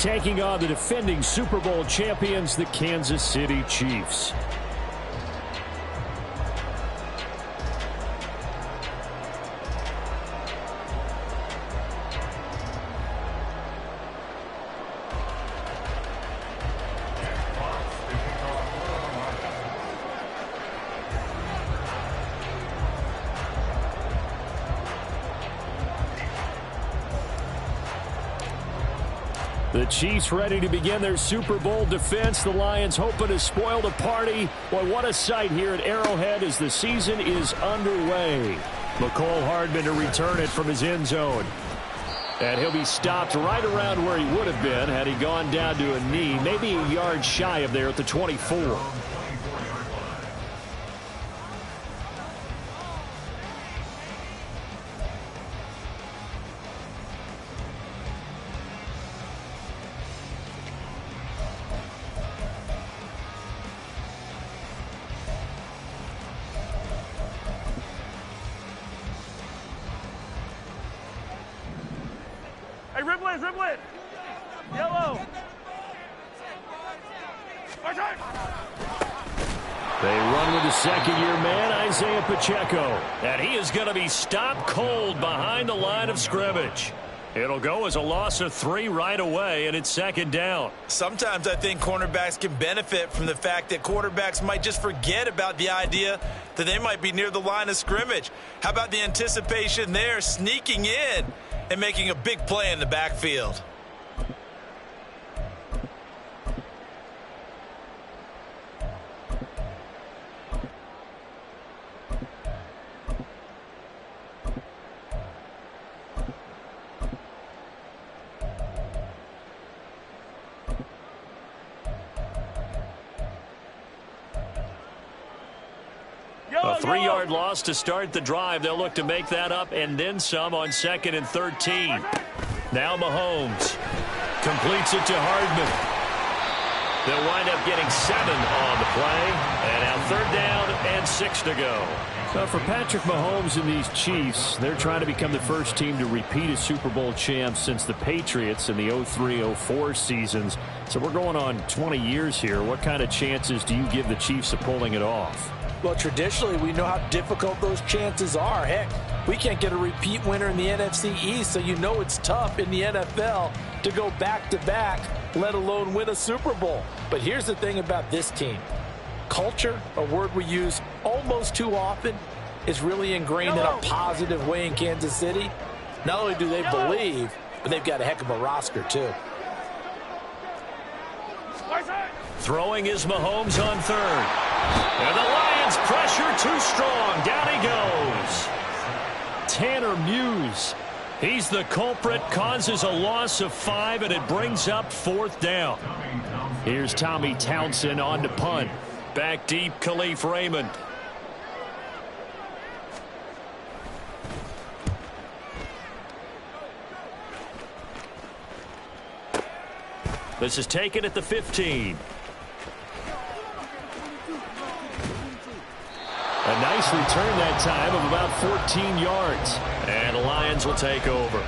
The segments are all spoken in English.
taking on the defending Super Bowl champions, the Kansas City Chiefs. The Chiefs ready to begin their Super Bowl defense. The Lions hoping to spoil the party. Boy, what a sight here at Arrowhead as the season is underway. Mecole Hardman to return it from his end zone. And he'll be stopped right around where he would have been had he gone down to a knee, maybe a yard shy of there at the 24. Hey, dribble it. Yellow. They run with the second-year man, Isaiah Pacheco. And he is going to be stopped cold behind the line of scrimmage. It'll go as a loss of 3 right away, and it's second down. Sometimes I think cornerbacks can benefit from the fact that quarterbacks might just forget about the idea that they might be near the line of scrimmage. How about the anticipation there, sneaking in and making a big play in the backfield? A 3-yard loss to start the drive. They'll look to make that up and then some on 2nd and 13. Now Mahomes completes it to Hardman. They'll wind up getting 7 on the play. And now 3rd down and 6 to go. So for Patrick Mahomes and these Chiefs, they're trying to become the first team to repeat as Super Bowl champs since the Patriots in the 03-04 seasons. So we're going on 20 years here. What kind of chances do you give the Chiefs of pulling it off? Well, traditionally, we know how difficult those chances are. Heck, we can't get a repeat winner in the NFC East, so you know it's tough in the NFL to go back-to-back, let alone win a Super Bowl. But here's the thing about this team. Culture, a word we use almost too often, is really ingrained in a positive way in Kansas City. Not only do they believe, but they've got a heck of a roster, too. Throwing is Mahomes on 3rd. And the Lions pressure too strong. Down he goes. Tanner Muse. He's the culprit. Causes a loss of 5, and it brings up 4th down. Here's Tommy Townsend on to punt. Back deep, Khalif Raymond. This is taken at the 15. A nice return that time of about 14 yards. And the Lions will take over.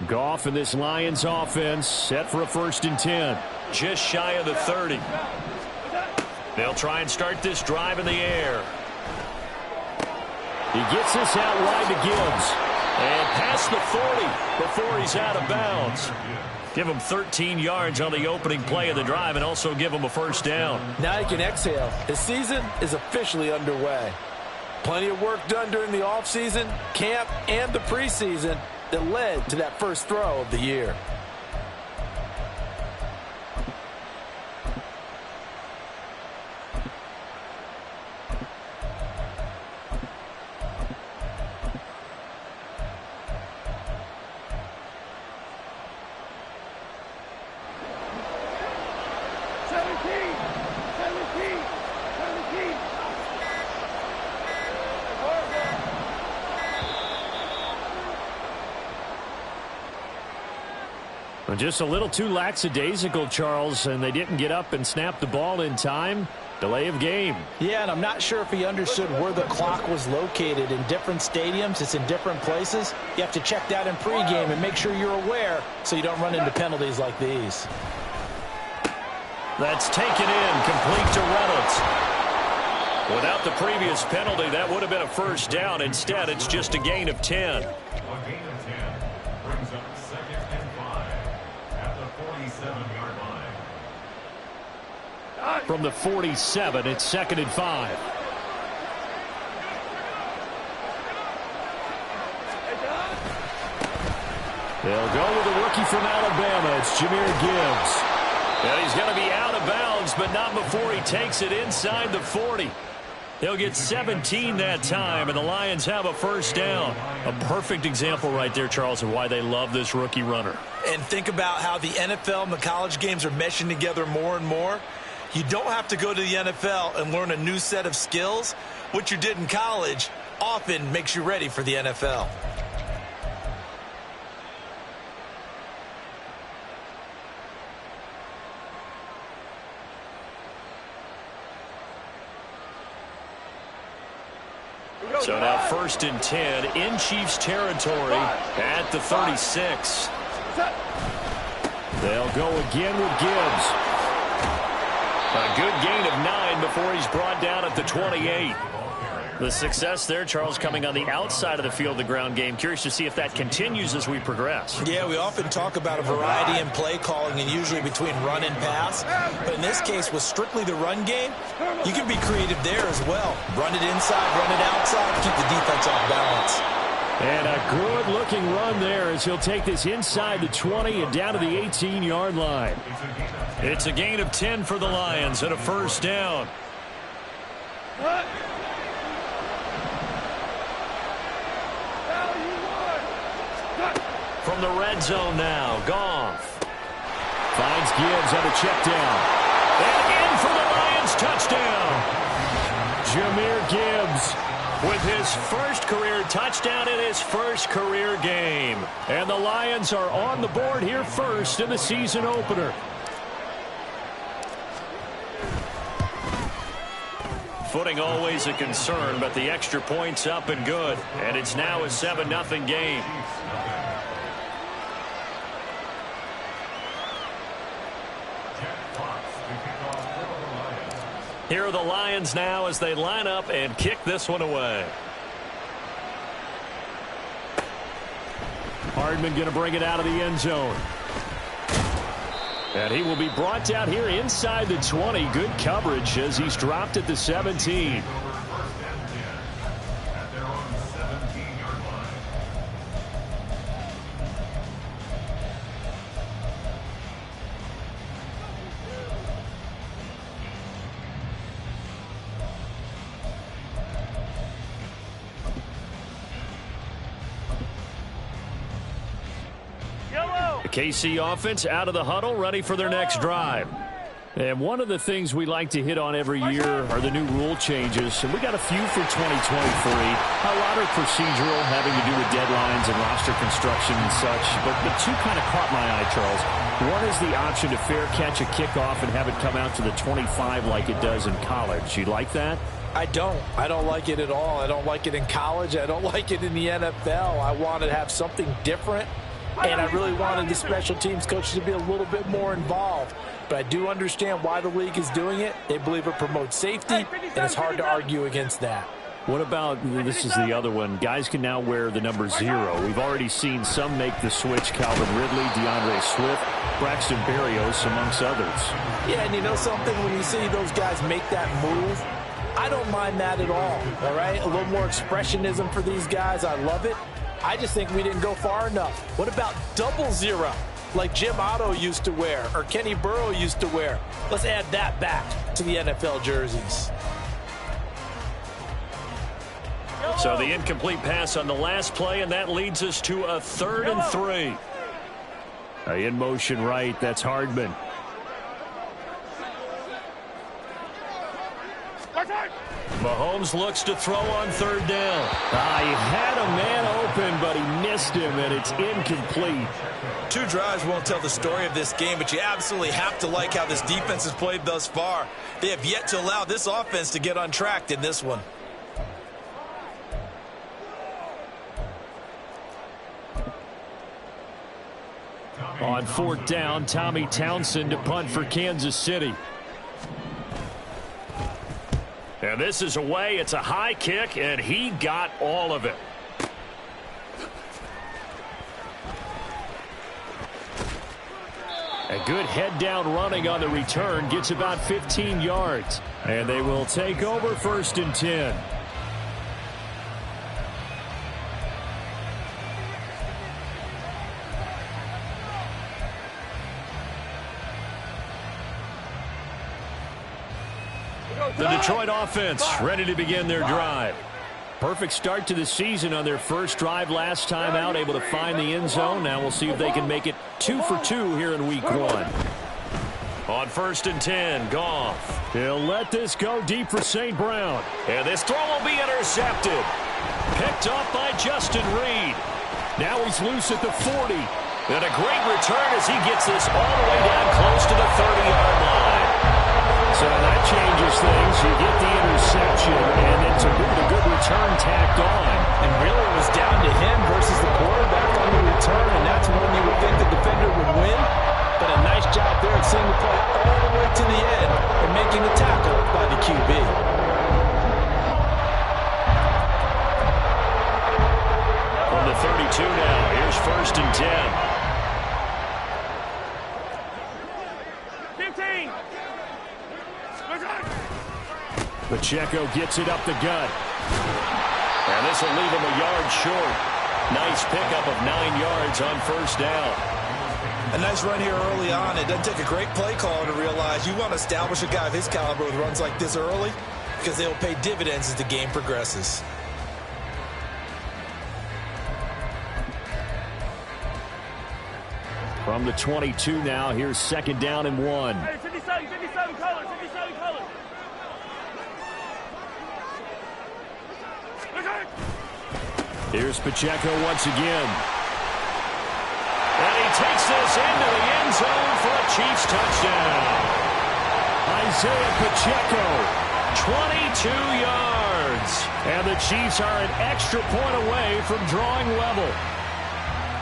Goff and this Lions offense set for a 1st and 10. Just shy of the 30. They'll try and start this drive in the air. He gets this out wide to Gibbs. And past the 40 before he's out of bounds. Give him 13 yards on the opening play of the drive and also give him a 1st down. Now he can exhale. His season is officially underway. Plenty of work done during the offseason, camp, and the preseason that led to that first throw of the year. Just a little too lackadaisical, Charles, and they didn't get up and snap the ball in time. Delay of game. Yeah, and I'm not sure if he understood where the clock was located. In different stadiums, it's in different places. You have to check that in pregame and make sure you're aware so you don't run into penalties like these. That's taken in, complete to Reynolds. Without the previous penalty, that would have been a first down. Instead, it's just a gain of 10. A gain of 10 brings up 2nd and 5 at the 47-yard line. From the 47, it's 2nd and 5. They'll go with a rookie from Alabama. It's Jahmyr Gibbs. And he's going to be out of bounds, but not before he takes it inside the 40. He'll get 17 that time, and the Lions have a first down. A perfect example right there, Charles, of why they love this rookie runner. And think about how the NFL and the college games are meshing together more and more. You don't have to go to the NFL and learn a new set of skills. What you did in college often makes you ready for the NFL. So now 1st and 10 in Chiefs territory at the 36. They'll go again with Gibbs. A good gain of 9 before he's brought down at the 28. The success there, Charles, coming on the outside of the field, the ground game. Curious to see if that continues as we progress. Yeah, we often talk about a variety in play calling and usually between run and pass. But in this case, with strictly the run game, you can be creative there as well. Run it inside, run it outside, keep the defense off balance. And a good-looking run there as he'll take this inside the 20 and down to the 18-yard line. It's a gain of 10 for the Lions and a first down. From the red zone now, Goff finds Gibbs on a check down. And in for the Lions touchdown. Jahmyr Gibbs with his first career touchdown in his first career game. And the Lions are on the board here first in the season opener. Footing always a concern, but the extra point's up and good. And it's now a 7-0 game. Here are the Lions now as they line up and kick this one away. Hardman going to bring it out of the end zone. And he will be brought down here inside the 20. Good coverage as he's dropped at the 17. KC offense out of the huddle, ready for their next drive. And one of the things we like to hit on every year are the new rule changes. And we got a few for 2023. A lot are procedural, having to do with deadlines and roster construction and such. But the two kind of caught my eye, Charles. One is the option to fair catch a kickoff and have it come out to the 25 like it does in college. You like that? I don't like it at all. I don't like it in college. I don't like it in the NFL. I want to have something different. And I really wanted the special teams coaches to be a little bit more involved. But I do understand why the league is doing it. They believe it promotes safety, and it's hard to argue against that. What about, this is the other one, guys can now wear the number 0. We've already seen some make the switch, Calvin Ridley, DeAndre Swift, Braxton Berrios, amongst others. Yeah, and you know something, when you see those guys make that move, I don't mind that at all right? A little more expressionism for these guys. I love it. I just think we didn't go far enough. What about 00, like Jim Otto used to wear or Kenny Burrow used to wear? Let's add that back to the NFL jerseys. So the incomplete pass on the last play, and that leads us to a 3rd and 3. In motion right, that's Mahomes looks to throw on third down. He had a man open, but he missed him, and it's incomplete. 2 drives won't tell the story of this game, but you absolutely have to like how this defense has played thus far. They have yet to allow this offense to get untracked in this one. On 4th down, Tommy Townsend to punt for Kansas City. And this is away. It's a high kick, and he got all of it. A good head-down running on the return. Gets about 15 yards. And they will take over 1st and 10. The Detroit offense ready to begin their drive. Perfect start to the season on their first drive last time out, able to find the end zone. Now we'll see if they can make it 2 for 2 here in week 1. On 1st and 10, Goff. He'll let this go deep for St. Brown. And this throw will be intercepted. Picked off by Justin Reed. Now he's loose at the 40. And a great return as he gets this all the way down close to the 30-yard line. So that changes things. You get the interception, and it's a good return tacked on. And really it was down to him versus the quarterback on the return, and that's when you would think the defender would win. But a nice job there at seeing the play all the way to the end and making the tackle by the QB. From the 32 now, here's 1st and 10. 15. Pacheco gets it up the gut. And this will leave him a yard short. Nice pickup of 9 yards on 1st down. A nice run here early on. It doesn't take a great play caller to realize you want to establish a guy of his caliber with runs like this early because they will pay dividends as the game progresses. From the 22 now, here's 2nd down and 1. Hey, 57 colors, 57 colors. Here's Pacheco once again. And he takes this into the end zone for a Chiefs touchdown. Isaiah Pacheco, 22 yards. And the Chiefs are an extra point away from drawing level.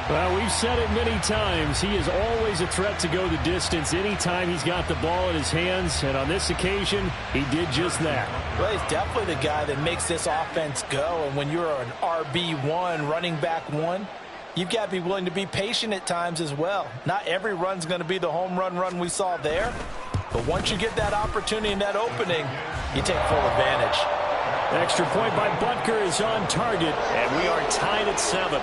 Well, we've said it many times. He is always a threat to go the distance anytime he's got the ball in his hands. And on this occasion, he did just that. Well, he's definitely the guy that makes this offense go. And when you're an RB1, running back 1, you've got to be willing to be patient at times as well. Not every run's going to be the home run we saw there. But once you get that opportunity and that opening, you take full advantage. Extra point by Butker is on target. And we are tied at 7.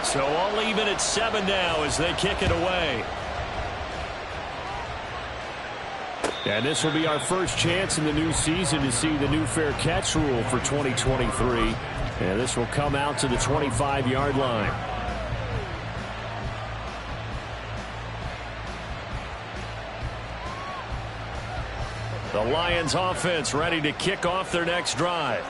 So all even at 7 now as they kick it away. And this will be our first chance in the new season to see the new fair catch rule for 2023. And this will come out to the 25-yard line. The Lions offense ready to kick off their next drive.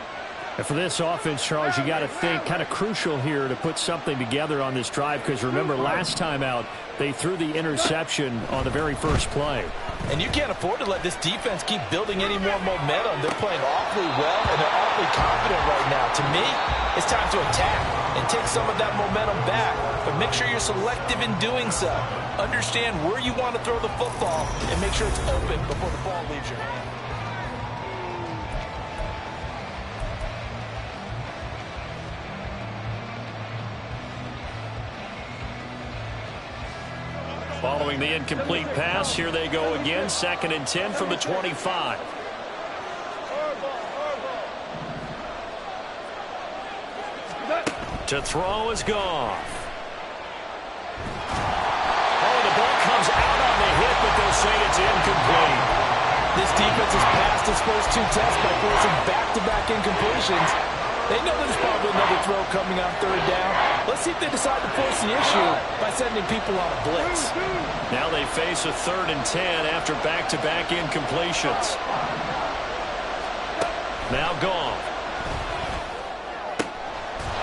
And for this offense, Charles, you got to think kind of crucial here to put something together on this drive because remember last time out they threw the interception on the very first play. And you can't afford to let this defense keep building any more momentum. They're playing awfully well and they're awfully confident right now. To me, it's time to attack and take some of that momentum back. But make sure you're selective in doing so. Understand where you want to throw the football and make sure it's open before the ball leaves your hand. Following the incomplete pass, here they go again. 2nd and 10 from the 25. To throw is Goff. Oh, the ball comes out on the hit, but they'll say it's incomplete. This defense has passed its first 2 tests by forcing back-to-back incompletions. They know there's probably another throw coming on third down. Let's see if they decide to force the issue by sending people on a blitz. Now they face a 3rd and 10 after back-to-back incompletions. Now Goff.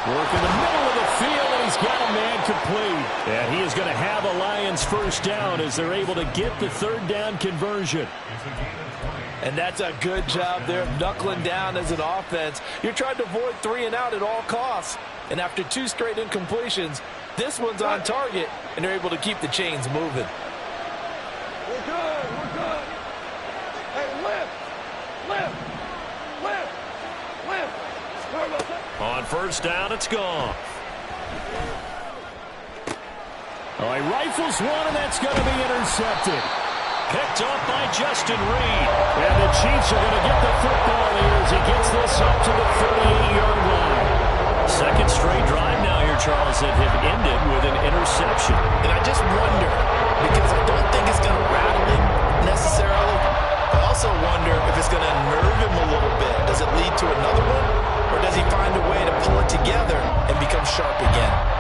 Work in the middle of the field, and he's got a man complete. And he is going to have a Lions first down as they're able to get the 3rd down conversion. And that's a good job there of knuckling down as an offense. You're trying to avoid 3 and out at all costs. And after 2 straight incompletions, this one's on target, and they're able to keep the chains moving. We're good. We're good. Hey, lift. Lift. Lift. Lift. On first down, it's Goff. Oh, he rifles one, and that's going to be intercepted. Picked up by Justin Reed. And the Chiefs are going to get the football here as he gets this up to the 38-yard line. Second straight drive now here, Charles, that have ended with an interception. And I just wonder, because I don't think it's going to rattle him necessarily. I also wonder if it's going to nerve him a little bit. Does it lead to another one? Or does he find a way to pull it together and become sharp again?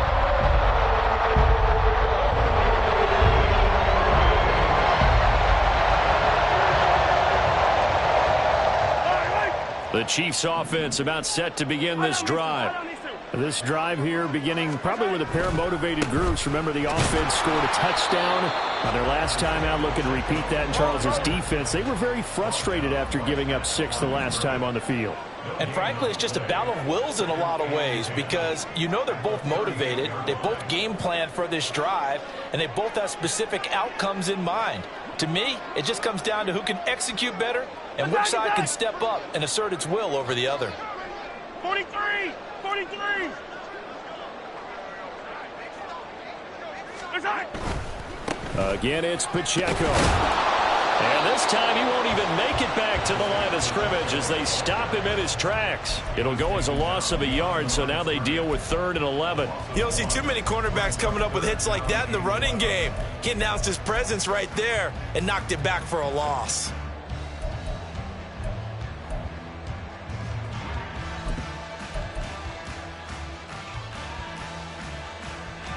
The Chiefs offense about set to begin this drive. This drive here beginning probably with a pair of motivated groups. Remember, the offense scored a touchdown on their last time out. Looking to repeat that in Charles's defense. They were very frustrated after giving up 6 the last time on the field. And frankly, it's just a battle of wills in a lot of ways because you know they're both motivated. They both game plan for this drive, and they both have specific outcomes in mind. To me, it just comes down to who can execute better and which side can step up and assert its will over the other. 43! 43! Again, it's Pacheco. And this time he won't even make it back to the line of scrimmage as they stop him in his tracks. It'll go as a loss of a yard, so now they deal with 3rd and 11. You don't see too many cornerbacks coming up with hits like that in the running game. He announced his presence right there and knocked it back for a loss.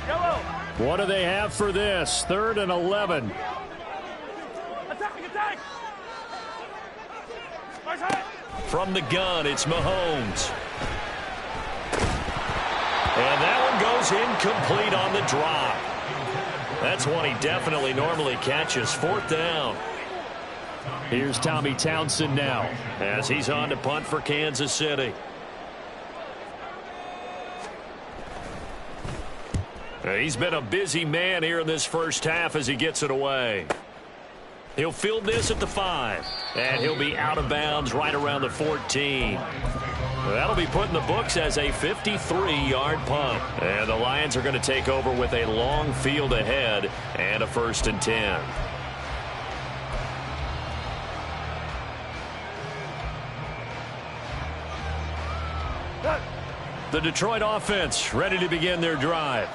Yellow! What do they have for this? 3rd and 11. Attack! Attack! Right side! From the gun, it's Mahomes. And that one goes incomplete on the drop. That's one he definitely normally catches. 4th down. Here's Tommy Townsend now as he's on to punt for Kansas City. He's been a busy man here in this first half as he gets it away. He'll field this at the 5, and he'll be out of bounds right around the 14. That'll be put in the books as a 53-yard punt. And the Lions are going to take over with a long field ahead and a 1st and 10. The Detroit offense ready to begin their drive.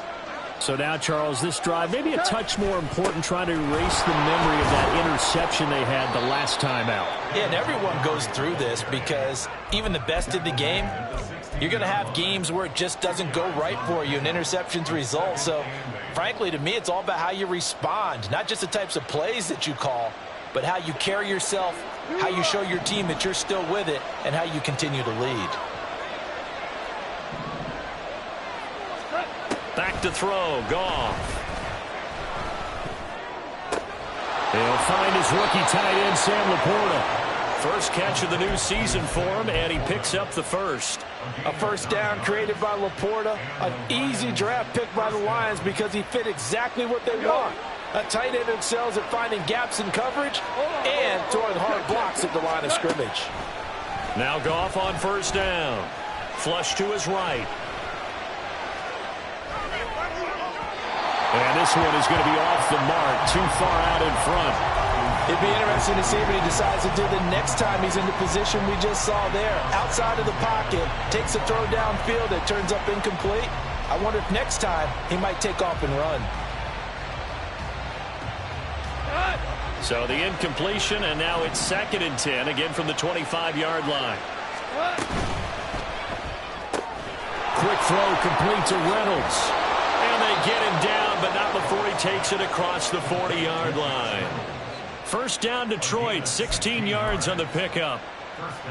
So now, Charles, this drive maybe a touch more important, trying to erase the memory of that interception they had the last time out. Yeah, and everyone goes through this because even the best in the game, you're going to have games where it just doesn't go right for you and interceptions result. So, frankly, to me, it's all about how you respond, not just the types of plays that you call, but how you carry yourself, how you show your team that you're still with it, and how you continue to lead. Back to throw, Goff. He'll find his rookie tight end, Sam Laporta. First catch of the new season for him, and he picks up the first. A first down created by Laporta. An easy draft pick by the Lions because he fit exactly what they want. A tight end excels at finding gaps in coverage and throwing hard blocks at the line of scrimmage. Now Goff on first down. Flush to his right. And this one is going to be off the mark, too far out in front. It'd be interesting to see what he decides to do the next time he's in the position we just saw there. Outside of the pocket, takes a throw downfield that turns up incomplete. I wonder if next time he might take off and run. So the incompletion, and now it's 2nd and 10, again from the 25-yard line. quick throw complete to Reynolds. And they get him down, but not before he takes it across the 40-yard line. First down, Detroit, 16 yards on the pickup.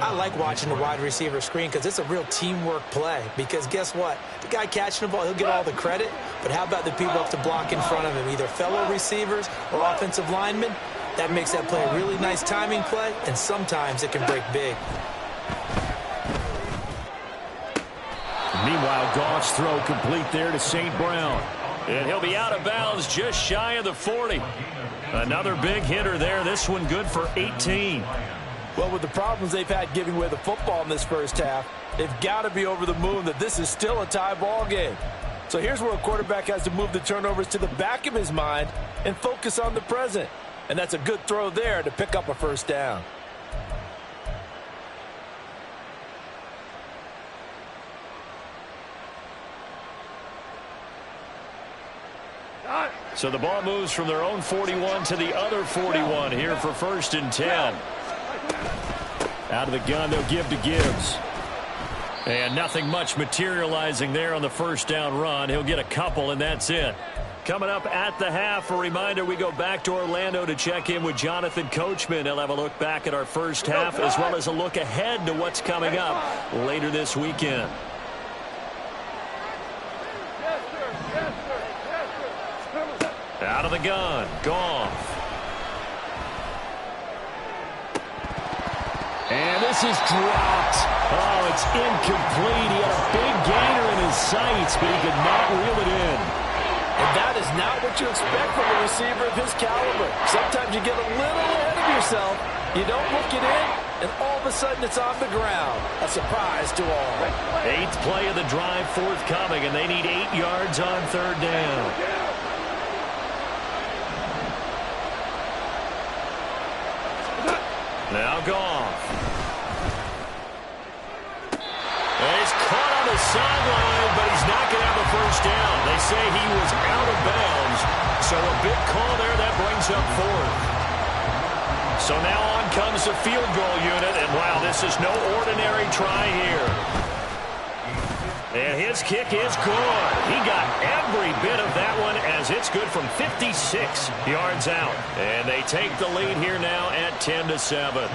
I like watching the wide receiver screen because it's a real teamwork play. Because guess what? The guy catching the ball, he'll get all the credit. But how about the people up to block in front of him, either fellow receivers or offensive linemen? That makes that play a really nice timing play, and sometimes it can break big. Meanwhile, Goff's throw complete there to St. Brown. And he'll be out of bounds just shy of the 40. Another big hitter there. This one good for 18. Well, with the problems they've had giving away the football in this first half, they've got to be over the moon that this is still a tie ball game. So here's where a quarterback has to move the turnovers to the back of his mind and focus on the present. And that's a good throw there to pick up a first down. So the ball moves from their own 41 to the other 41 here for 1st and 10. Out of the gun, they'll give to Gibbs. And nothing much materializing there on the first down run. He'll get a couple, and that's it. Coming up at the half, a reminder, we go back to Orlando to check in with Jonathan Coachman. He'll have a look back at our first half as well as a look ahead to what's coming up later this weekend. Out of the gun, Goff. And this is dropped. Oh, it's incomplete. He had a big gainer in his sights, but he could not reel it in. And that is not what you expect from a receiver of his caliber. Sometimes you get a little ahead of yourself. You don't look it in, and all of a sudden it's on the ground. A surprise to all. 8th play of the drive forthcoming, and they need 8 yards on 3rd down. Now Goff. And he's caught on the sideline, but he's not going to have a first down. They say he was out of bounds, so a big call there. That brings up 4th. So now on comes the field goal unit, and wow, this is no ordinary try here. And his kick is good. He got every bit of that one as it's good from 56 yards out. And they take the lead here now at 10-7.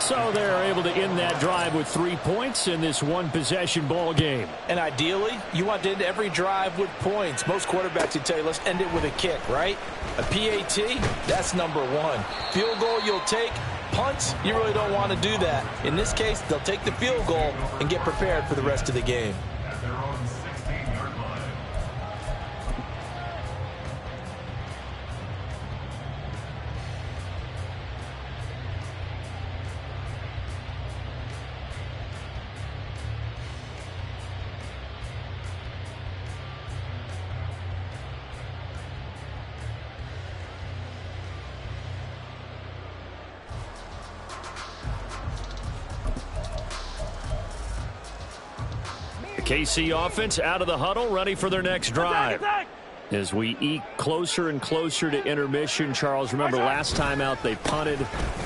So they're able to end that drive with 3 points in this one-possession ball game. And ideally, you want to end every drive with points. Most quarterbacks would tell you, let's end it with a kick, right? A PAT, that's number 1. Field goal you'll take. Punts, you really don't want to do that. In this case, they'll take the field goal and get prepared for the rest of the game. At their own 16-yard line. KC offense out of the huddle, ready for their next drive. As we eke closer and closer to intermission, Charles, remember last time out they punted.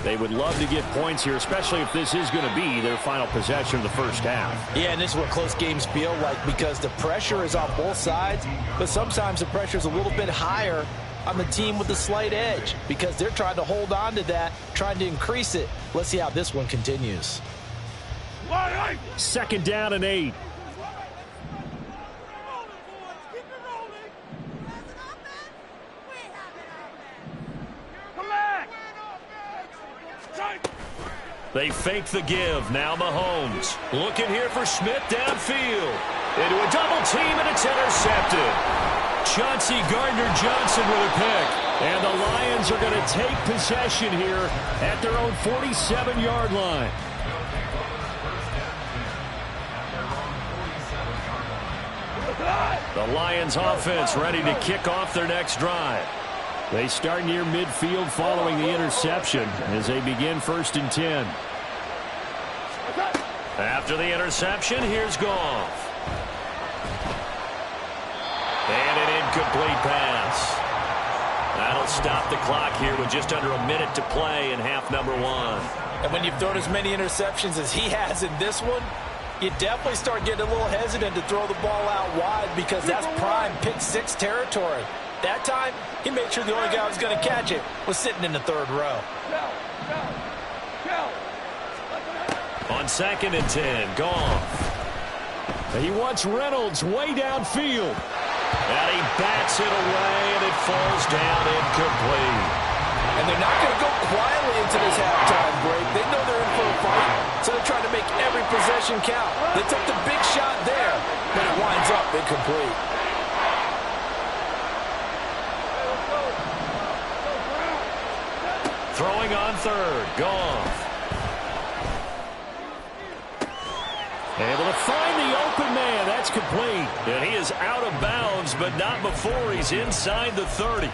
They would love to get points here, especially if this is going to be their final possession of the first half. Yeah, and this is what close games feel like because the pressure is on both sides, but sometimes the pressure is a little bit higher on the team with the slight edge because they're trying to hold on to that, trying to increase it. Let's see how this one continues. 2nd down and 8. They fake the give. Now Mahomes. Looking here for Smith downfield. Into a double team, and it's intercepted. Chauncey Gardner-Johnson with a pick. And the Lions are going to take possession here at their own 47-yard line. The Lions offense ready to kick off their next drive. They start near midfield following the interception as they begin 1st and 10. After the interception, here's Goff. And an incomplete pass. That'll stop the clock here with just under a minute to play in half number 1. And when you've thrown as many interceptions as he has in this one, you definitely start getting a little hesitant to throw the ball out wide because that's prime pick six territory. That time, he made sure the only guy who was going to catch it was sitting in the third row. On 2nd and 10, Goff. He wants Reynolds way downfield. And he bats it away, and it falls down incomplete. And they're not going to go quietly into this halftime break. They know they're in for a fight, so they're trying to make every possession count. They took the big shot there, but it winds up incomplete. Throwing on 3rd, Goff. Able to find the open man. That's complete. And he is out of bounds, but not before he's inside the 30.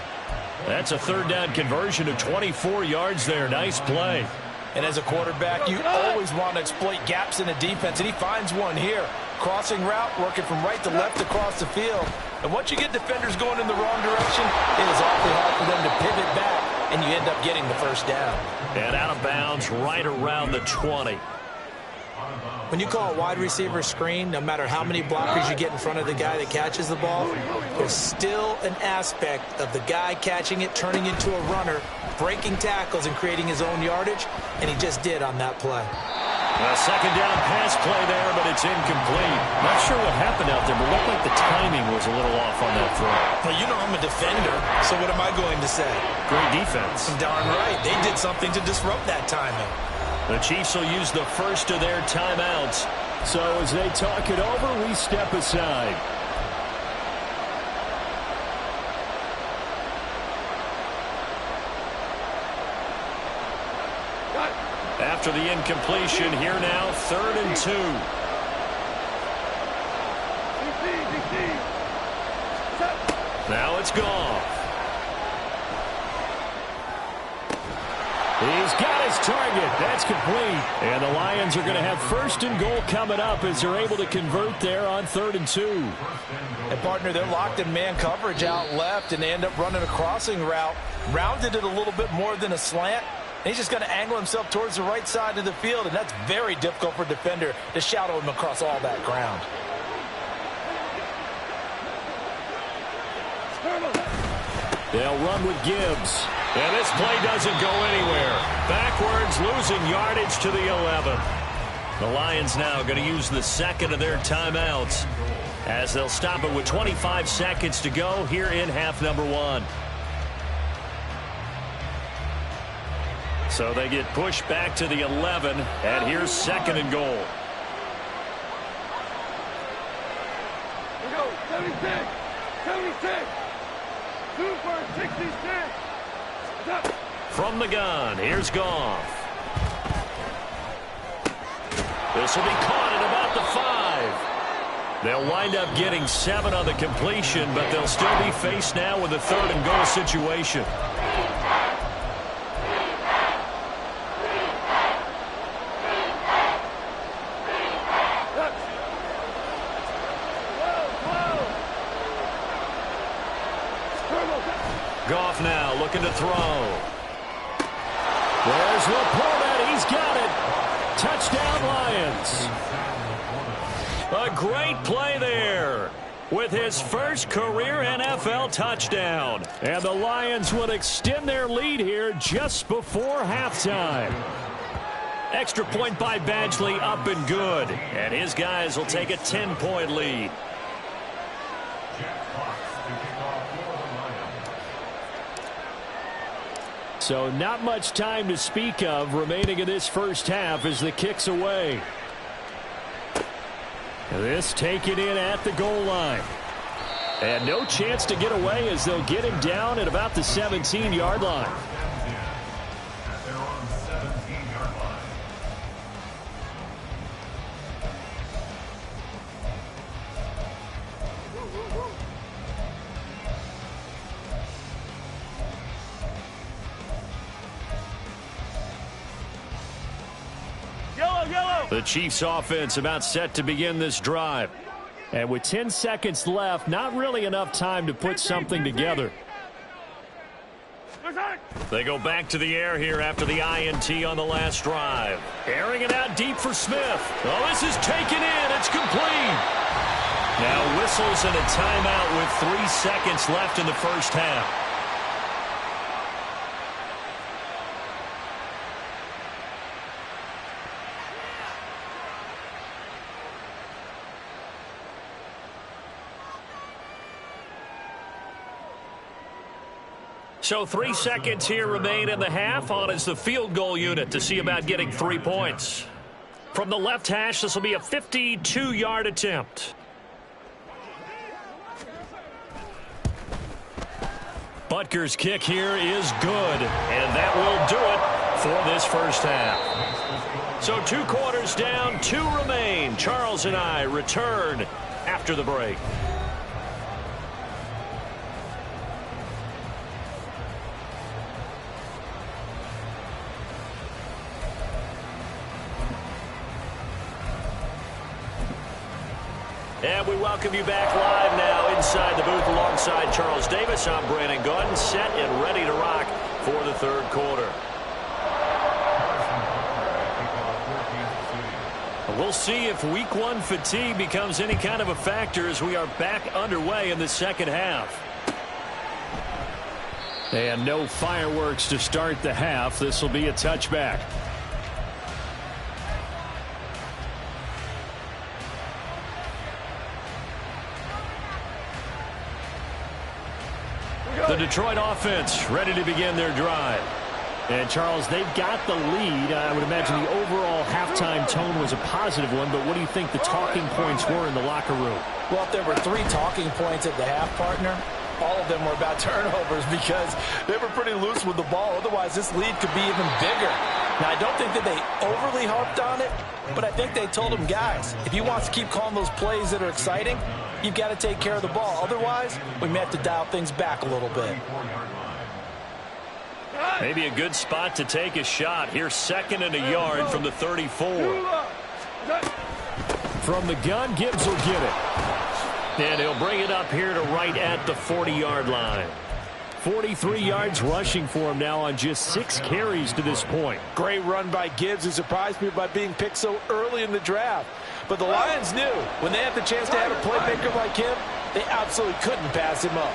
That's a 3rd down conversion of 24 yards there. Nice play. And as a quarterback, you always want to exploit gaps in the defense, and he finds one here. Crossing route, working from right to left across the field. And once you get defenders going in the wrong direction, it is awfully hard for them to pivot back, and you end up getting the 1st down. And out of bounds right around the 20. When you call a wide receiver screen, no matter how many blockers you get in front of the guy that catches the ball, there's still an aspect of the guy catching it, turning into a runner, breaking tackles and creating his own yardage, and he just did on that play. A 2nd down pass play there, but it's incomplete. Not sure what happened out there, but it looked like the timing was a little off on that throw. Well, you know I'm a defender, so what am I going to say? Great defense. Darn right. They did something to disrupt that timing. The Chiefs will use the first of their timeouts. So as they talk it over, we step aside. After the incompletion, here now, 3rd and 2. Now it's Goff. He's got his target. That's complete. And the Lions are going to have 1st and goal coming up as they're able to convert there on 3rd and 2. And, partner, they're locked in man coverage out left, and they end up running a crossing route. Rounded it a little bit more than a slant. And he's just going to angle himself towards the right side of the field, and that's very difficult for a defender to shadow him across all that ground. They'll run with Gibbs. And this play doesn't go anywhere. Backwards, losing yardage to the 11. The Lions now going to use the 2nd of their timeouts as they'll stop it with 25 seconds to go here in half number 1. So they get pushed back to the 11, and here's 2nd and goal. We go, 76, 76, 2 for 66. From the gun, here's Goff. This will be caught at about the 5. They'll wind up getting 7 on the completion, but they'll still be faced now with a 3rd and goal situation. Goff now looking to throw. There's Laporta. He's got it. Touchdown, Lions. A great play there with his first career NFL touchdown. And the Lions will extend their lead here just before halftime. Extra point by Badgley up and good. And his guys will take a 10-point lead. So not much time to speak of remaining in this first half as the kick's away. This taken in at the goal line. And no chance to get away as they'll get him down at about the 17-yard line. The Chiefs offense about set to begin this drive. And with 10 seconds left, not really enough time to put something together. They go back to the air here after the INT on the last drive. Airing it out deep for Smith. Oh, this is taken in. It's complete. Now whistles and a timeout with 3 seconds left in the first half. So 3 seconds here remain in the half. On is the field goal unit to see about getting 3 points. From the left hash, this will be a 52-yard attempt. Butker's kick here is good, and that will do it for this first half. So 2 quarters down, 2 remain. Charles and I return after the break. And we welcome you back live now inside the booth alongside Charles Davis. I'm Brandon Gaudin, set and ready to rock for the third quarter. We'll see if week 1 fatigue becomes any kind of a factor as we are back underway in the second half. And no fireworks to start the half. This will be a touchback. The Detroit offense ready to begin their drive. And, Charles, they've got the lead. I would imagine the overall halftime tone was a positive one, but what do you think the talking points were in the locker room? Well, if there were 3 talking points at the half, partner, all of them were about turnovers because they were pretty loose with the ball. Otherwise, this lead could be even bigger. Now, I don't think that they overly harped on it, but I think they told them, guys, if you want to keep calling those plays that are exciting, you've got to take care of the ball. Otherwise, we may have to dial things back a little bit. Maybe a good spot to take a shot. Here's 2nd and a yard from the 34. From the gun, Gibbs will get it. And he'll bring it up here to right at the 40-yard line. 43 yards rushing for him now on just 6 carries to this point. Great run by Gibbs, who surprised me by being picked so early in the draft. But the Lions knew when they had the chance to have a playmaker like him, they absolutely couldn't pass him up.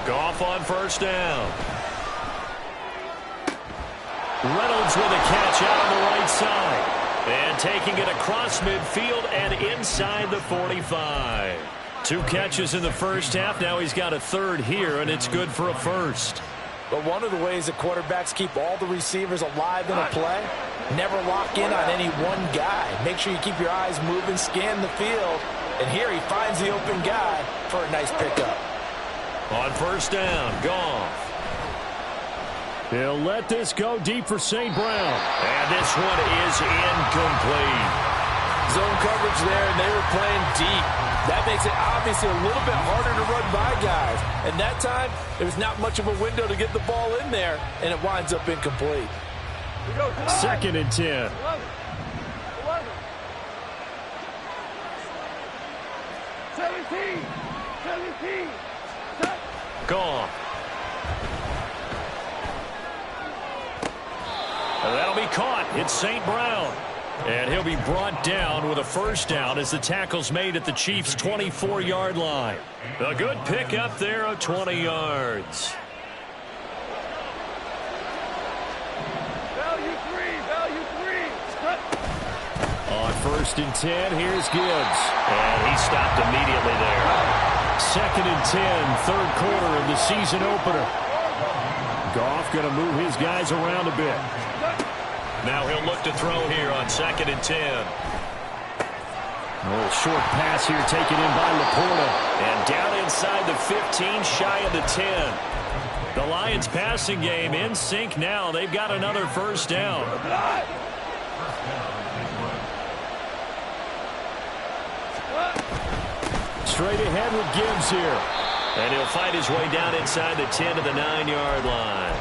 Goff on first down. Reynolds with a catch out on the right side. And taking it across midfield and inside the 45. 2 catches in the first half. Now he's got a 3rd here, and it's good for a 1st. But one of the ways that quarterbacks keep all the receivers alive in a play, never lock in on any one guy. Make sure you keep your eyes moving, scan the field. And here he finds the open guy for a nice pickup. On first down, Goff. He'll let this go deep for St. Brown. And this one is incomplete. Zone coverage there, and they were playing deep. That makes it obviously a little bit harder to run by guys. And that time, there was not much of a window to get the ball in there, and it winds up incomplete. 2nd and 10. 17. Goff. And that'll be caught. It's St. Brown. And he'll be brought down with a first down as the tackle's made at the Chiefs' 24-yard line. A good pick up there of 20 yards. Value three. On 1st and 10, here's Gibbs. And he stopped immediately there. 2nd and 10, third quarter of the season opener. Goff going to move his guys around a bit. Now he'll look to throw here on 2nd and 10. A little short pass here taken in by Laporta. And down inside the 15, shy of the 10. The Lions passing game in sync now. They've got another first down. Straight ahead with Gibbs here. And he'll fight his way down inside the 10 to the 9-yard line.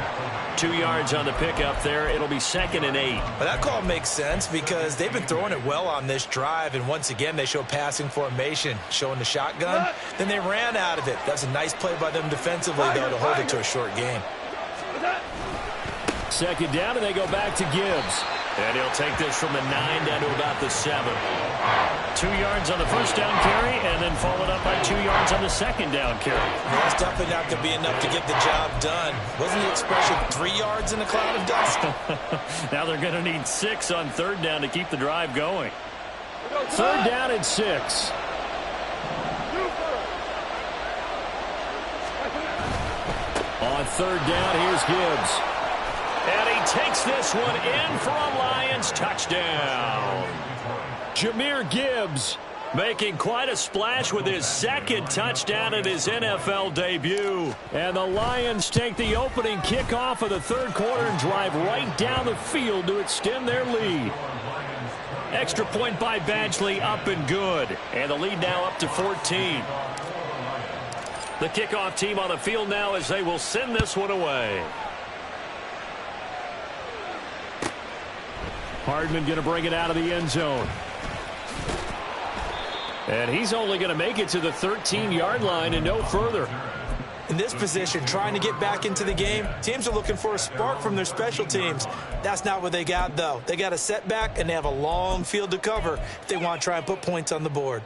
2 yards on the pickup there. It'll be 2nd and 8. Well, that call makes sense because they've been throwing it well on this drive, and once again they show passing formation, showing the shotgun. Then they ran out of it. That's a nice play by them defensively, though, to hold it to a short game. 2nd down, and they go back to Gibbs. And he'll take this from the 9 down to about the 7. 2 yards on the first down carry, and then followed up by 2 yards on the 2nd down carry. Well, that's definitely not going to be enough to get the job done. Wasn't the expression 3 yards in a cloud of dust? Now they're going to need 6 on 3rd down to keep the drive going. 3rd down and 6. On 3rd down, here's Gibbs. And he takes this one in for a Lions touchdown. Jahmyr Gibbs making quite a splash with his 2nd touchdown in his NFL debut. And the Lions take the opening kickoff of the 3rd quarter and drive right down the field to extend their lead. Extra point by Badgley, up and good. And the lead now up to 14. The kickoff team on the field now as they will send this one away. Hardman going to bring it out of the end zone. And he's only going to make it to the 13-yard line and no further. In this position, trying to get back into the game, teams are looking for a spark from their special teams. That's not what they got, though. They got a setback, and they have a long field to cover if they want to try and put points on the board.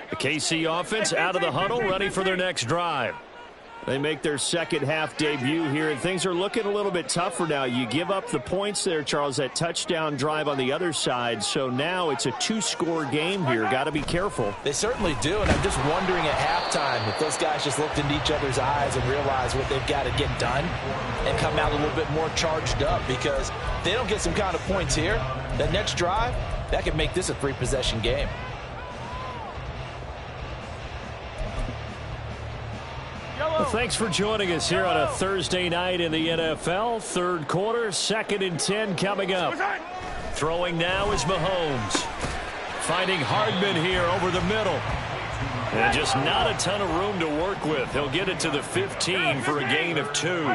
The KC offense out of the huddle, ready for their next drive. They make their 2nd half debut here, and things are looking a little bit tougher now. You give up the points there, Charles, that touchdown drive on the other side. So now it's a 2-score game here. Got to be careful. They certainly do, and I'm just wondering at halftime if those guys just looked into each other's eyes and realized what they've got to get done and come out a little bit more charged up, because if they don't get some kind of points here, that next drive, that could make this a 3-possession game. Well, thanks for joining us here on a Thursday night in the NFL. 3rd quarter, 2nd and 10 coming up. Throwing now is Mahomes. Finding Hardman here over the middle. And just not a ton of room to work with. He'll get it to the 15 for a gain of 2.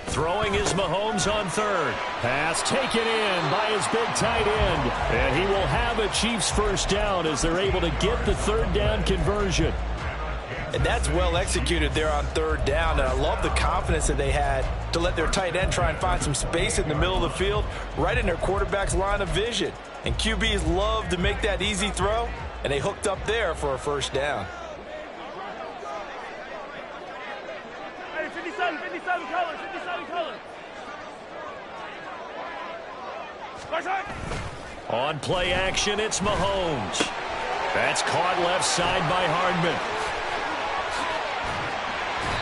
Throwing is Mahomes on 3rd. Pass taken in by his big tight end. And he will have a Chiefs 1st down as they're able to get the 3rd down conversion. And that's well executed there on 3rd down. And I love the confidence that they had to let their tight end try and find some space in the middle of the field, right in their quarterback's line of vision. And QBs love to make that easy throw, and they hooked up there for a 1st down. 57 colors. On play action, it's Mahomes. That's caught left side by Hardman.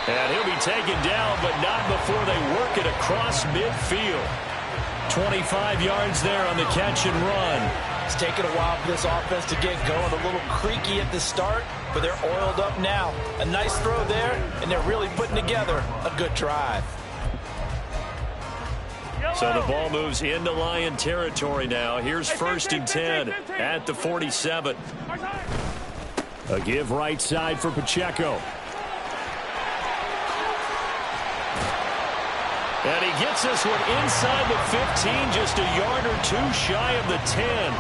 And he'll be taken down, but not before they work it across midfield. 25 yards there on the catch and run. It's taken a while for this offense to get going. A little creaky at the start, but they're oiled up now. A nice throw there, and they're really putting together a good drive. So the ball moves into Lion territory now. Here's 1st and 10 at the 47. A give right side for Pacheco. And he gets this one inside the 15, just a yard or 2 shy of the 10.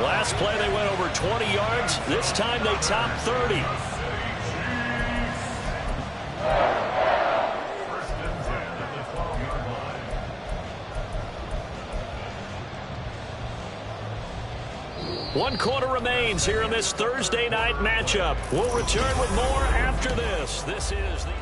Last play they went over 20 yards. This time they topped 30. One quarter remains here in this Thursday night matchup. We'll return with more after this. This is the...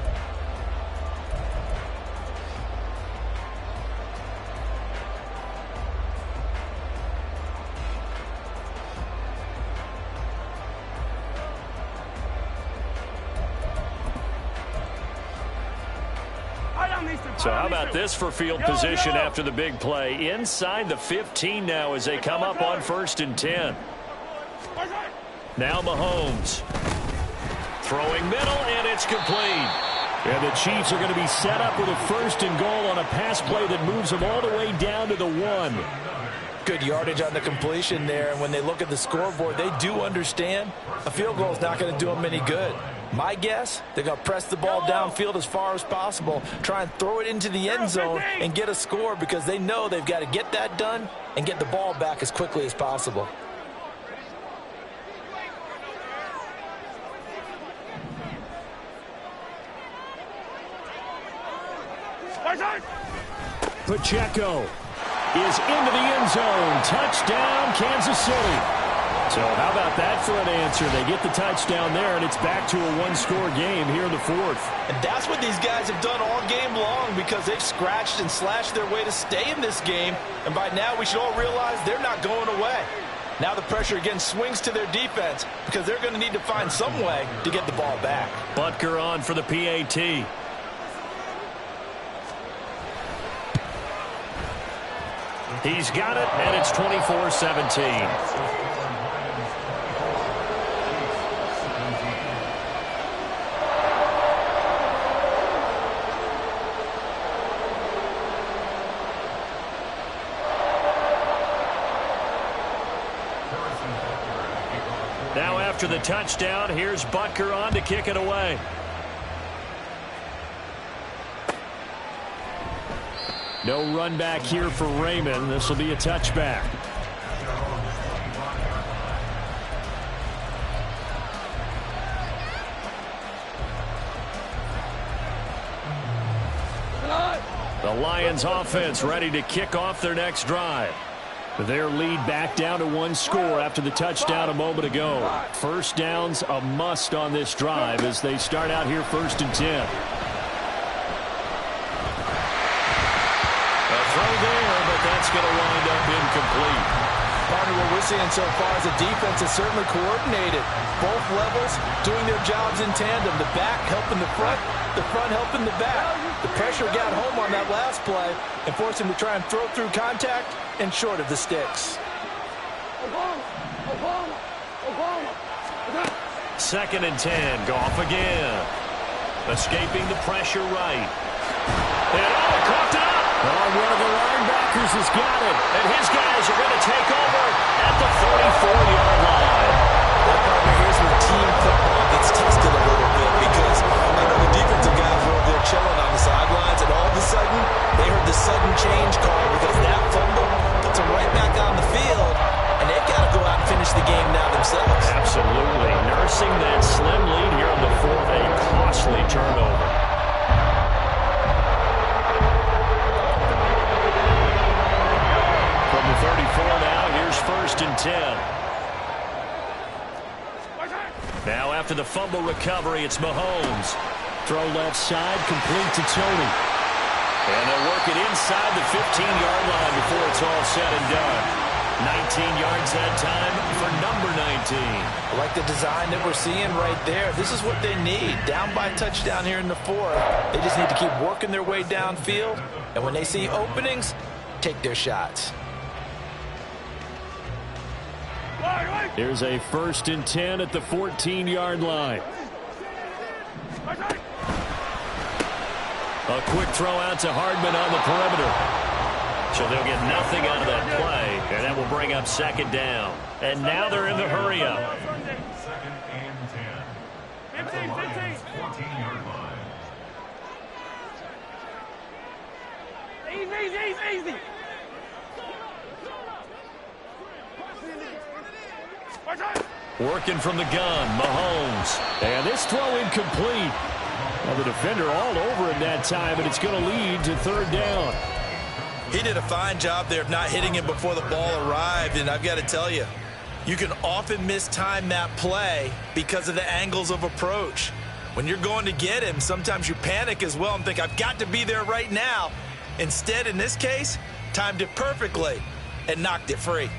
So how about this for field position after the big play? Inside the 15 now as they come up on 1st and 10. Now Mahomes. Throwing middle, and it's complete. And the Chiefs are going to be set up with a 1st and goal on a pass play that moves them all the way down to the 1. Good yardage on the completion there, and when they look at the scoreboard, they do understand a field goal is not going to do them any good. My guess, they're going to press the ball downfield as far as possible, try and throw it into the end zone and get a score because they know they've got to get that done and get the ball back as quickly as possible. Pacheco is into the end zone. Touchdown, Kansas City. So how about that for an answer? They get the touchdown there, and it's back to a 1-score game here in the 4th. And that's what these guys have done all game long because they've scratched and slashed their way to stay in this game. And by now, we should all realize they're not going away. Now the pressure again swings to their defense because they're going to need to find some way to get the ball back. Butker on for the PAT. He's got it, and it's 24-17. Now after the touchdown, here's Butker on to kick it away. No run back here for Raymond. This will be a touchback. The Lions offense ready to kick off their next drive. Their lead back down to 1 score after the touchdown a moment ago. 1st down's a must on this drive as they start out here 1st and 10. Throw there, but that's going to wind up incomplete. Partner, what we're seeing so far is the defense is certainly coordinated. Both levels doing their jobs in tandem. The back helping the front helping the back. The pressure got home on that last play and forced him to try and throw through contact and short of the sticks. 2nd and 10. Goff again. Escaping the pressure right. And caught up. One of the linebackers has got it. And his guys are going to take over at the 44-yard line. Well, partner, here's where team football gets tested a little bit because I know the defensive guys were over there chilling on the sidelines, and all of a sudden, they heard the sudden change call because that fumble puts them right back on the field, and they've got to go out and finish the game now themselves. Absolutely. Nursing that slim lead here on the 4th, a costly turnover. From the 34 now, here's 1st and 10. Now after the fumble recovery, it's Mahomes. Throw left side, complete to Tony. And they'll work it inside the 15-yard line before it's all said and done. 19 yards that time for number 19. I like the design that we're seeing right there. This is what they need. Down by touchdown here in the 4th. They just need to keep working their way downfield. And when they see openings, take their shots. Here's a 1st and 10 at the 14-yard line. A quick throw out to Hardman on the perimeter. So they'll get nothing out of that play, and that will bring up 2nd down. And now they're in the hurry-up. 2nd and 10. At the Lions' 14-yard line. Easy. Working from the gun, Mahomes. And this throw incomplete. Well, the defender all over him that time, and it's going to lead to 3rd down. He did a fine job there of not hitting him before the ball arrived, and I've got to tell you, you can often mistime that play because of the angles of approach. When you're going to get him, sometimes you panic as well and think, I've got to be there right now. Instead, in this case, timed it perfectly and knocked it free.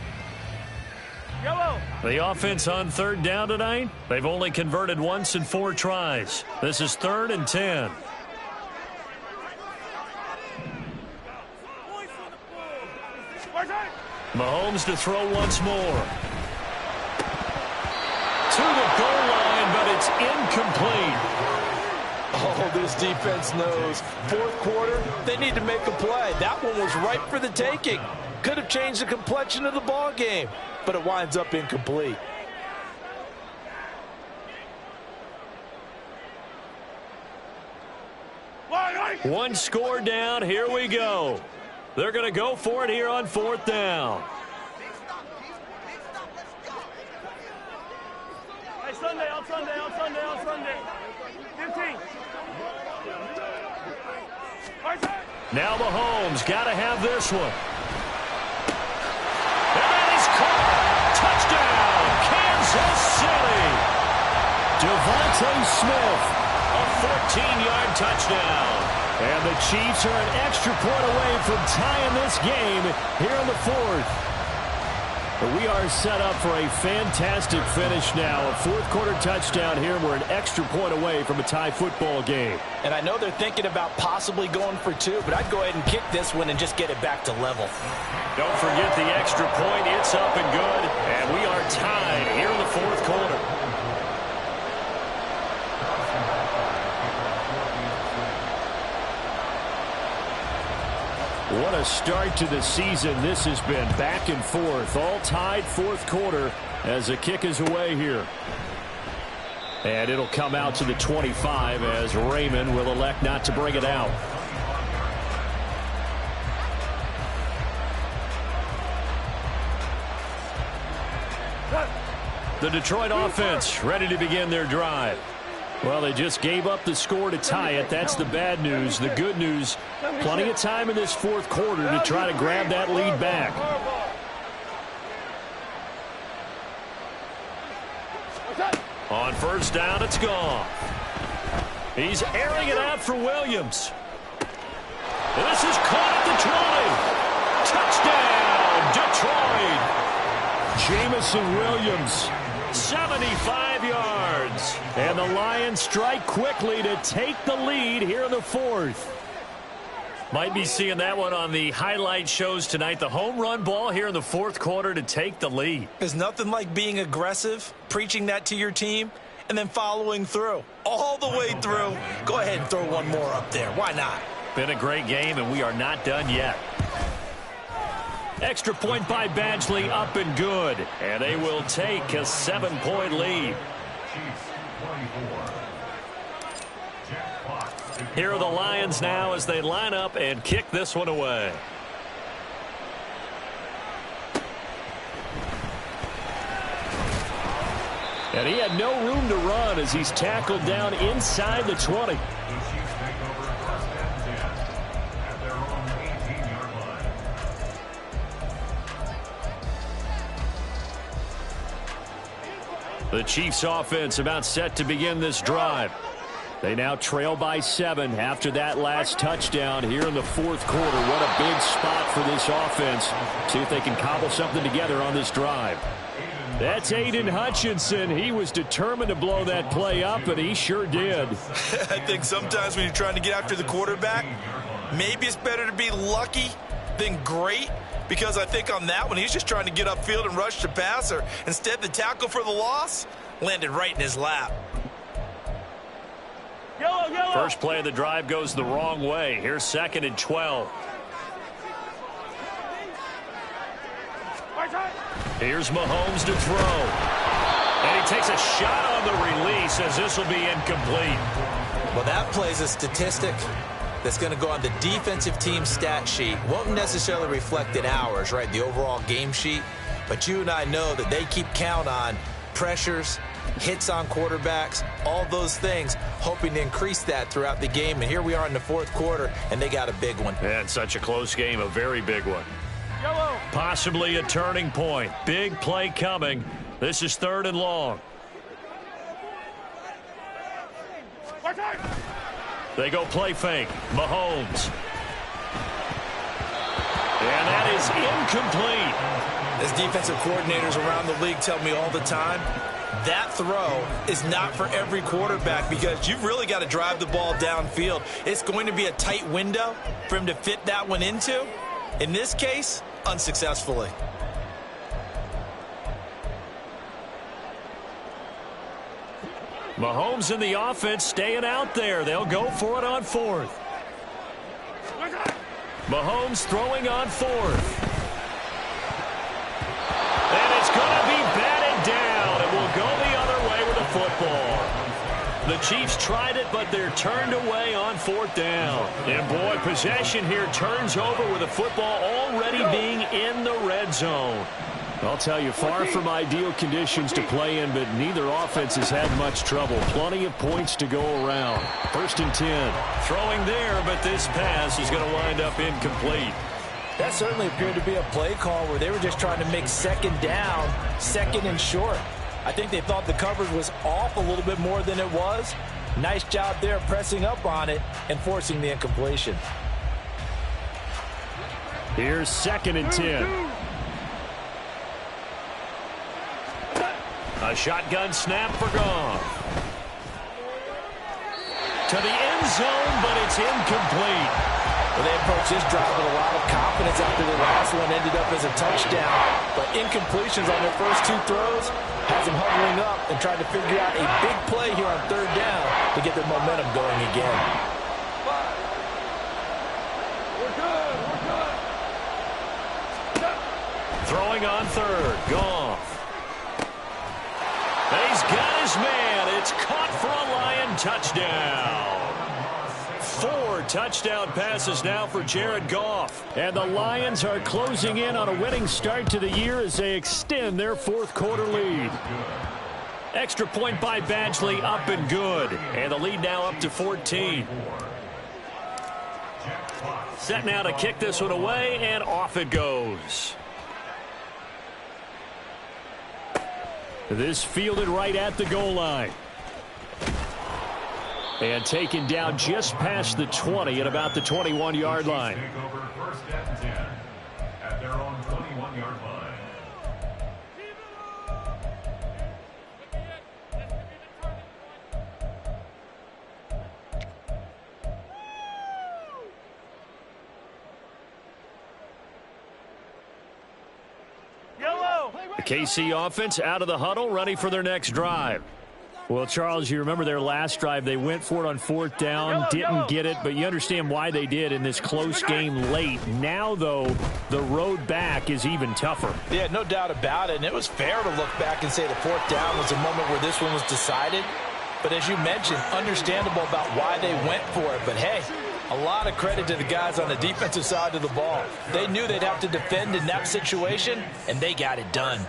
The offense on 3rd down tonight, they've only converted once in 4 tries. This is 3rd and 10. Mahomes to throw once more. To the goal line, but it's It's incomplete. Oh, this defense knows. Fourth quarter, they need to make a play. That one was ripe for the taking. Could have changed the complexion of the ball game, but it winds up incomplete. One score down. Here we go. They're going to go for it here on fourth down. Hey, Sunday, on Sunday, on Sunday, on Sunday. 15. Now Mahomes got to have this one. And that is caught. Touchdown, Kansas City. Devontae Smith, a 14-yard touchdown. And the Chiefs are an extra point away from tying this game here in the fourth. But we are set up for a fantastic finish now. A fourth-quarter touchdown here. We're an extra point away from a tie football game. And I know they're thinking about possibly going for two, but I'd go ahead and kick this one and just get it back to level. Don't forget the extra point. It's up and good. And we are tied here in the fourth quarter. What a start to the season this has been. Back and forth, all tied fourth quarter as the kick is away here. And it'll come out to the 25 as Raymond will elect not to bring it out. The Detroit offense ready to begin their drive. Well, they just gave up the score to tie it. That's the bad news. The good news, plenty of time in this fourth quarter to try to grab that lead back. On first down, it's gone. He's airing it out for Williams. And this is caught at the 20. Touchdown, Detroit. Jamison Williams. 75 yards. And the Lions strike quickly to take the lead here in the fourth. Might be seeing that one on the highlight shows tonight. The home run ball here in the fourth quarter to take the lead. There's nothing like being aggressive, preaching that to your team, and then following through. All the way through. Go ahead and throw one more up there. Why not? Been a great game, and we are not done yet. Extra point by Badgley, up and good. And they will take a 7-point lead. Here are the Lions now as they line up and kick this one away. And he had no room to run as he's tackled down inside the 20. The Chiefs offense about set to begin this drive. They now trail by 7 after that last touchdown here in the fourth quarter. What a big spot for this offense. See if they can cobble something together on this drive. That's Aiden Hutchinson. He was determined to blow that play up, and he sure did. I think sometimes when you're trying to get after the quarterback, maybe it's better to be lucky than great. Because I think on that one, he's just trying to get upfield and rush the passer. Instead, the tackle for the loss landed right in his lap. First play of the drive goes the wrong way. Here's 2nd and 12. Here's Mahomes to throw. And he takes a shot on the release as this will be incomplete. Well, that play's a statistic that's going to go on the defensive team stat sheet. Won't necessarily reflect in ours, right, the overall game sheet. But you and I know that they keep count on pressures, hits on quarterbacks, all those things, hoping to increase that throughout the game. And here we are in the fourth quarter, and they got a big one. And such a close game, a very big one. Possibly a turning point. Big play coming. This is 3rd and long. They go play fake. Mahomes. And that is incomplete. As defensive coordinators around the league tell me all the time, that throw is not for every quarterback because you've really got to drive the ball downfield. It's going to be a tight window for him to fit that one into. In this case, unsuccessfully. Mahomes and the offense staying out there. They'll go for it on fourth. Mahomes throwing on fourth. And it's going to be batted down. It will go the other way with the football. The Chiefs tried it, but they're turned away on fourth down. And, boy, possession here turns over with the football already being in the red zone. I'll tell you, far from ideal conditions to play in, but neither offense has had much trouble. Plenty of points to go around. 1st and 10. Throwing there, but this pass is going to wind up incomplete. That certainly appeared to be a play call where they were just trying to make second down, second and short. I think they thought the coverage was off a little bit more than it was. Nice job there pressing up on it and forcing the incompletion. Here's 2nd and 10. A shotgun snap for Goff. To the end zone, but it's incomplete. Well, they approached this drive with a lot of confidence after the last one ended up as a touchdown. But incompletions on their first 2 throws has them huddling up and trying to figure out a big play here on 3rd down to get their momentum going again. Throwing on 3rd. Goff. He's got his man. It's caught for a Lion touchdown. 4 touchdown passes now for Jared Goff. And the Lions are closing in on a winning start to the year as they extend their 4th quarter lead. Extra point by Badgley, up and good. And the lead now up to 14. Set now to kick this one away, and off it goes. This fielded right at the goal line. And taken down just past the 20 at about the 21-yard line. Take over 1st and 10 at their own 21-yard line. The KC offense out of the huddle, ready for their next drive. Well, Charles, you remember their last drive. They went for it on 4th down, didn't get it, but you understand why they did in this close game late. Now, though, the road back is even tougher. Yeah, no doubt about it, and it was fair to look back and say the 4th down was a moment where this one was decided. But as you mentioned, understandable about why they went for it. But, hey, a lot of credit to the guys on the defensive side of the ball. They knew they'd have to defend in that situation, and they got it done.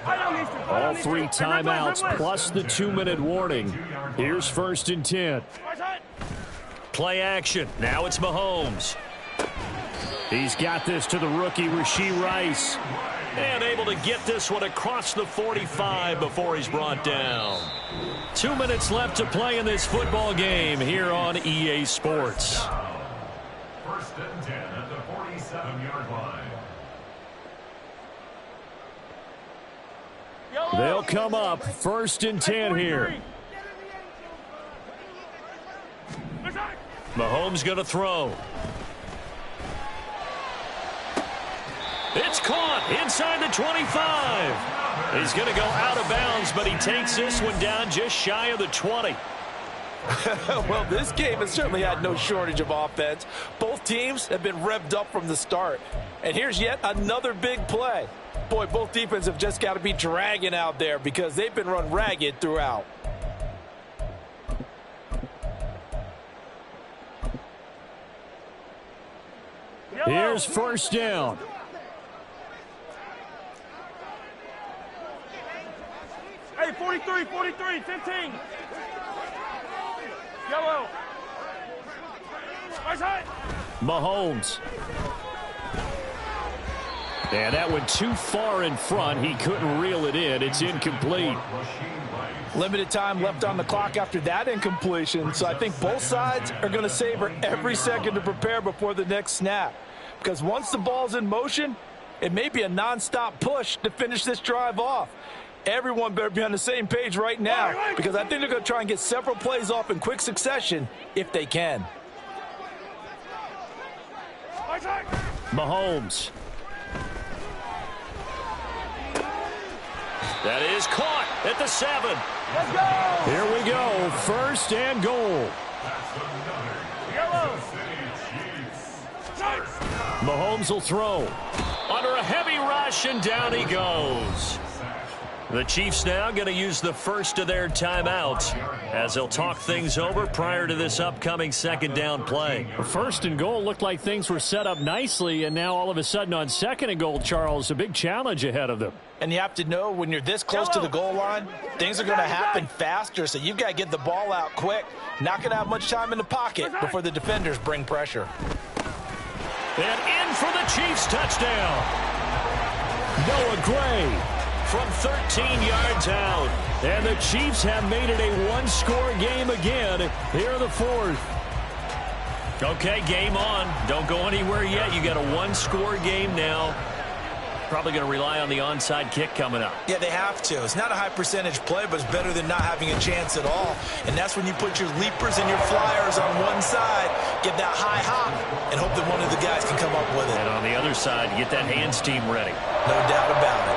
All 3 timeouts plus the 2-minute warning. Here's 1st and 10. Play action. Now it's Mahomes. He's got this to the rookie, Rashee Rice. And able to get this one across the 45 before he's brought down. 2 minutes left to play in this football game here on EA Sports. 1st and 10 at the 47-yard line. They'll come up 1st and 10 here. Mahomes going to throw. It's caught inside the 25. He's going to go out of bounds, but he takes this one down just shy of the 20. Well, this game has certainly had no shortage of offense. Both teams have been revved up from the start. And here's yet another big play. Boy, both defenses have just got to be dragging out there because they've been run ragged throughout. Here's 1st down. Hey, 43, 15. Yellow. Right side. Mahomes. And that went too far in front. He couldn't reel it in. It's incomplete. Limited time left on the clock after that incompletion, so I think both sides are going to savor every second to prepare before the next snap. Because once the ball's in motion, it may be a nonstop push to finish this drive off. Everyone better be on the same page right now because I think they're going to try and get several plays off in quick succession if they can. Mahomes. That is caught at the 7. Let's go. Here we go. First and goal. Yellow. Mahomes will throw. Under a heavy rush, and down he goes. The Chiefs now going to use the first of their timeouts as they'll talk things over prior to this upcoming second down play. First and goal looked like things were set up nicely, and now all of a sudden on second and goal, Charles, a big challenge ahead of them. And you have to know when you're this close to the goal line, things are going to happen faster, so you've got to get the ball out quick. Not going to have much time in the pocket before the defenders bring pressure. And in for the Chiefs touchdown. Noah Gray from 13 yards out. And the Chiefs have made it a one-score game again here in the fourth. Okay, game on. Don't go anywhere yet. You got a one-score game now. Probably going to rely on the onside kick coming up. Yeah, they have to. It's not a high percentage play, but it's better than not having a chance at all. And that's when you put your leapers and your flyers on one side, get that high hop, and hope that one of the guys can come up with it. And on the other side, get that hands team ready. No doubt about it.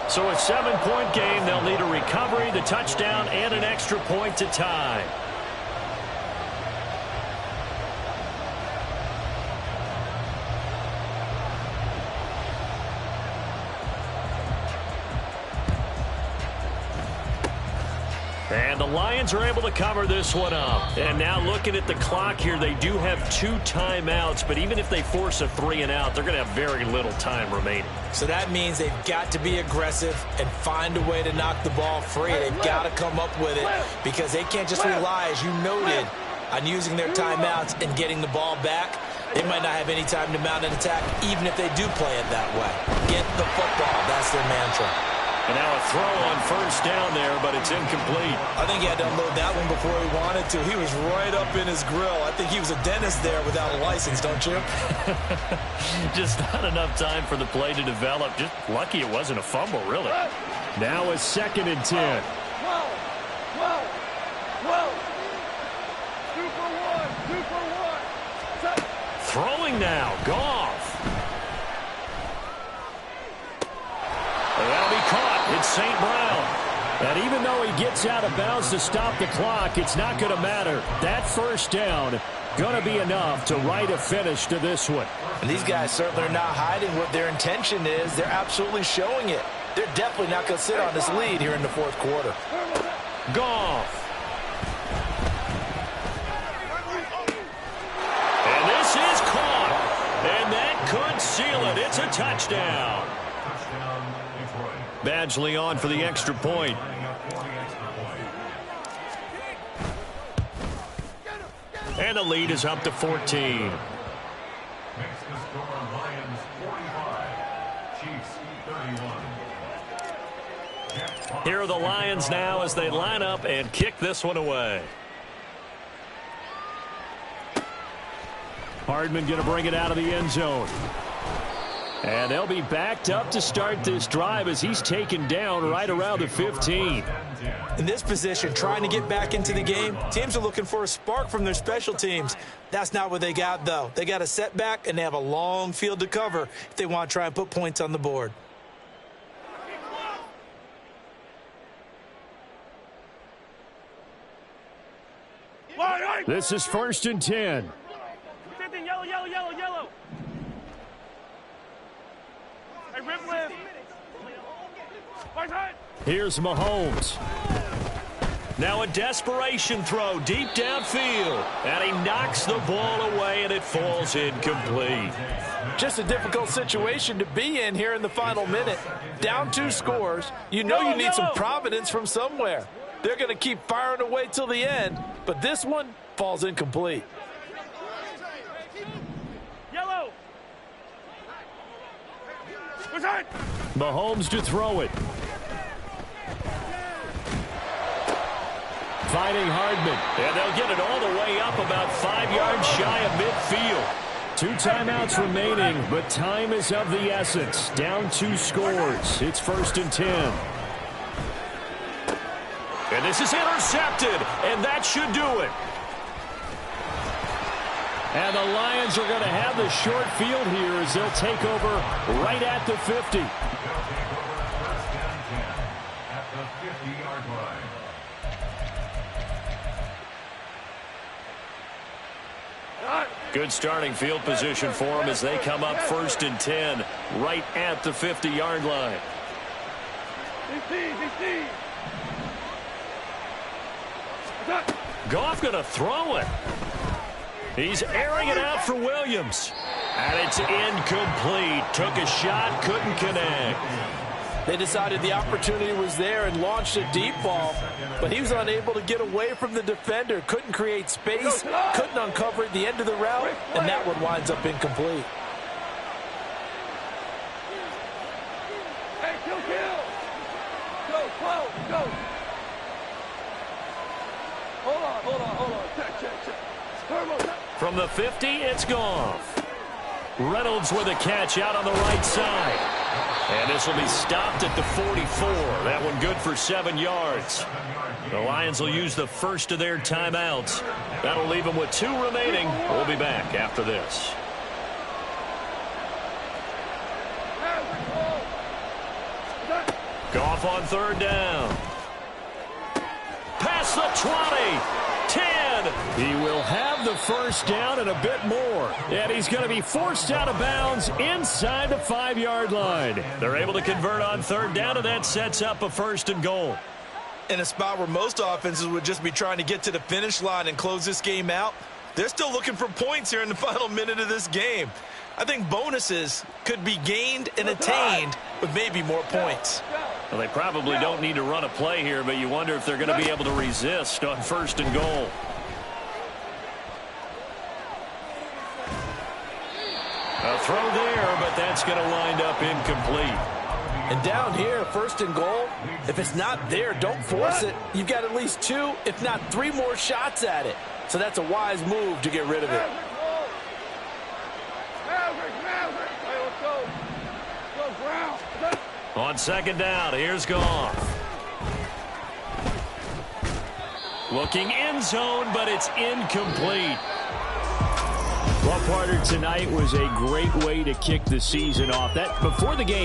So a 7-point game. They'll need a recovery, the touchdown, and an extra point to tie. And the Lions are able to cover this one up. And now looking at the clock here, they do have 2 timeouts, but even if they force a 3-and-out, they're going to have very little time remaining. So that means they've got to be aggressive and find a way to knock the ball free. They've got to come up with it because they can't just rely, as you noted, on using their timeouts and getting the ball back. They might not have any time to mount an attack, even if they do play it that way. Get the football. That's their mantra. And now a throw on first down there, but it's incomplete. I think he had to unload that one before he wanted to. He was right up in his grill. I think he was a dentist there without a license, don't you? Just not enough time for the play to develop. Just lucky it wasn't a fumble, really. Now a 2nd and 10. Throwing now, Goff. That'll be caught. It's St. Brown. And even though he gets out of bounds to stop the clock, it's not going to matter. That first down going to be enough to write a finish to this one. And these guys certainly are not hiding what their intention is. They're absolutely showing it. They're definitely not going to sit on this lead here in the fourth quarter. Goff. And this is caught. And that could seal it. It's a touchdown. Badgley on for the extra point. And the lead is up to 14. Makes the score Lions 45, Chiefs 31. Here are the Lions now as they line up and kick this one away. Hardman going to bring it out of the end zone. And they'll be backed up to start this drive as he's taken down right around the 15. In this position, trying to get back into the game, teams are looking for a spark from their special teams. That's not what they got, though. They got a setback, and they have a long field to cover if they want to try and put points on the board. This is 1st and 10. Yellow, yellow, yellow, yellow. Hey, rip lift. Here's Mahomes. Now a desperation throw deep downfield. And he knocks the ball away, and it falls incomplete. Just a difficult situation to be in here in the final minute. Down 2 scores. You know you need some providence from somewhere. They're going to keep firing away till the end, but this one falls incomplete. Yellow. Mahomes to throw it. Fighting Hardman. And they'll get it all the way up about 5 yards shy of midfield. 2 timeouts remaining, but time is of the essence. Down 2 scores. It's 1st and 10. And this is intercepted, and that should do it. And the Lions are going to have the short field here as they'll take over right at the 50. They'll take over first and 10 at the 50-yard line. Good starting field position for them as they come up 1st and 10 right at the 50-yard line. Goff going to throw it. He's airing it out for Williams. And it's incomplete. Took a shot, couldn't connect. They decided the opportunity was there and launched a deep ball, but he was unable to get away from the defender, couldn't create space, couldn't uncover at the end of the route, and that one winds up incomplete. Hey, kill. Go. Hold on. Check. Turbo. From the 50, it's Goff. Reynolds with a catch out on the right side. And this will be stopped at the 44. That one good for 7 yards. The Lions will use the first of their timeouts. That'll leave them with 2 remaining. We'll be back after this. Goff on 3rd down. Past the 20. 10. He will have the first down and a bit more. And he's going to be forced out of bounds inside the 5-yard line. They're able to convert on 3rd down, and that sets up a 1st and goal. In a spot where most offenses would just be trying to get to the finish line and close this game out, they're still looking for points here in the final minute of this game. I think bonuses could be gained and attained with maybe more points. Well, they probably don't need to run a play here, but you wonder if they're going to be able to resist on 1st and goal. A throw there, but that's going to wind up incomplete. And down here, 1st and goal, if it's not there, don't force it. You've got at least 2, if not 3 more shots at it. So that's a wise move to get rid of it. On 2nd down, here's Goff. Looking end zone, but it's incomplete. Well, Carter, tonight was a great way to kick the season off. That before the game,